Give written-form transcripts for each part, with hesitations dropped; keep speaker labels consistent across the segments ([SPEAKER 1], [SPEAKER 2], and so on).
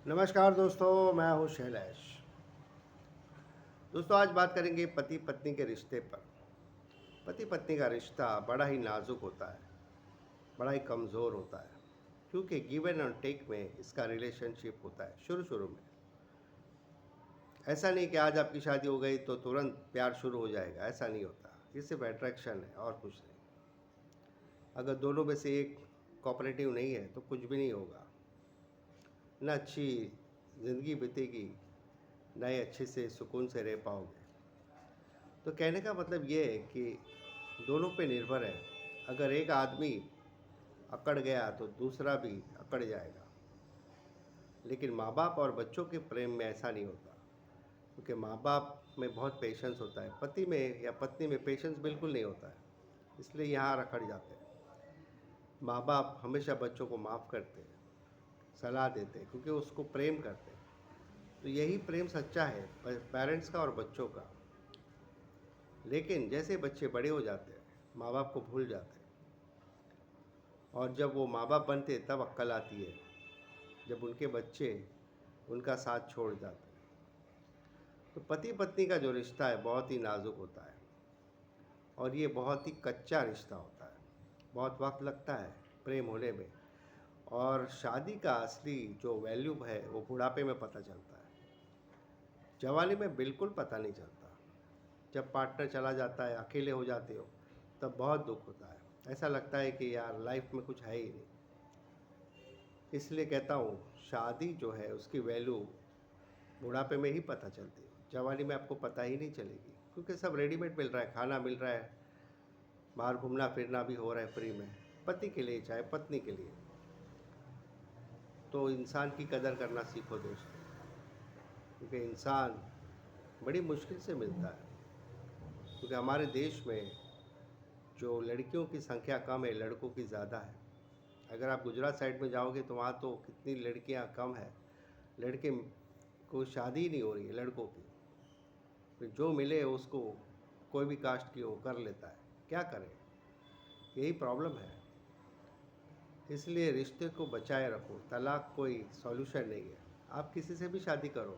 [SPEAKER 1] नमस्कार दोस्तों, मैं हूँ शैलेश। दोस्तों, आज बात करेंगे पति पत्नी के रिश्ते पर। पति पत्नी का रिश्ता बड़ा ही नाजुक होता है, बड़ा ही कमज़ोर होता है, क्योंकि गिव एंड टेक में इसका रिलेशनशिप होता है शुरू शुरू में। ऐसा नहीं कि आज आपकी शादी हो गई तो तुरंत प्यार शुरू हो जाएगा, ऐसा नहीं होता। ये सिर्फ अट्रैक्शन है और कुछ नहीं। अगर दोनों में से एक कोऑपरेटिव नहीं है तो कुछ भी नहीं होगा। ना अच्छी ज़िंदगी बीतेगी, ना ही अच्छे से सुकून से रह पाओगे। तो कहने का मतलब ये है कि दोनों पे निर्भर है। अगर एक आदमी अकड़ गया तो दूसरा भी अकड़ जाएगा। लेकिन माँ बाप और बच्चों के प्रेम में ऐसा नहीं होता, क्योंकि माँ बाप में बहुत पेशेंस होता है, पति में या पत्नी में पेशेंस बिल्कुल नहीं होता है। इसलिए यहाँ रखड़ जाते हैं। माँ बाप हमेशा बच्चों को माफ़ करते हैं, सलाह देते हैं, क्योंकि उसको प्रेम करते हैं। तो यही प्रेम सच्चा है, पेरेंट्स का और बच्चों का। लेकिन जैसे बच्चे बड़े हो जाते हैं, माँ बाप को भूल जाते हैं, और जब वो माँ बाप बनते तब अक्ल आती है, जब उनके बच्चे उनका साथ छोड़ जाते हैं। तो पति पत्नी का जो रिश्ता है बहुत ही नाजुक होता है, और ये बहुत ही कच्चा रिश्ता होता है। बहुत वक्त लगता है प्रेम होने में, और शादी का असली जो वैल्यू है वो बुढ़ापे में पता चलता है। जवानी में बिल्कुल पता नहीं चलता। जब पार्टनर चला जाता है, अकेले हो जाते हो, तब बहुत दुख होता है। ऐसा लगता है कि यार लाइफ में कुछ है ही नहीं। इसलिए कहता हूँ, शादी जो है उसकी वैल्यू बुढ़ापे में ही पता चलती है। जवानी में आपको पता ही नहीं चलेगी, क्योंकि सब रेडीमेड मिल रहा है, खाना मिल रहा है, बाहर घूमना फिरना भी हो रहा है फ्री में, पति के लिए चाहे पत्नी के लिए। तो इंसान की कदर करना सीखो दोस्तों, क्योंकि इंसान बड़ी मुश्किल से मिलता है। क्योंकि हमारे देश में जो लड़कियों की संख्या कम है, लड़कों की ज़्यादा है। अगर आप गुजरात साइड में जाओगे तो वहाँ तो कितनी लड़कियाँ कम है, लड़के को शादी ही नहीं हो रही है लड़कों की। फिर जो मिले उसको, कोई भी कास्ट की हो, कर लेता है। क्या करें, यही प्रॉब्लम है। इसलिए रिश्ते को बचाए रखो। तलाक कोई सॉल्यूशन नहीं है। आप किसी से भी शादी करो,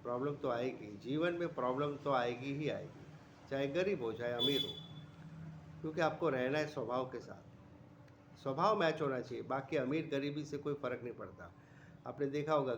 [SPEAKER 1] प्रॉब्लम तो आएगी। जीवन में प्रॉब्लम तो आएगी ही आएगी, चाहे गरीब हो चाहे अमीर हो, क्योंकि आपको रहना है स्वभाव के साथ। स्वभाव मैच होना चाहिए, बाकी अमीर गरीबी से कोई फ़र्क नहीं पड़ता। आपने देखा होगा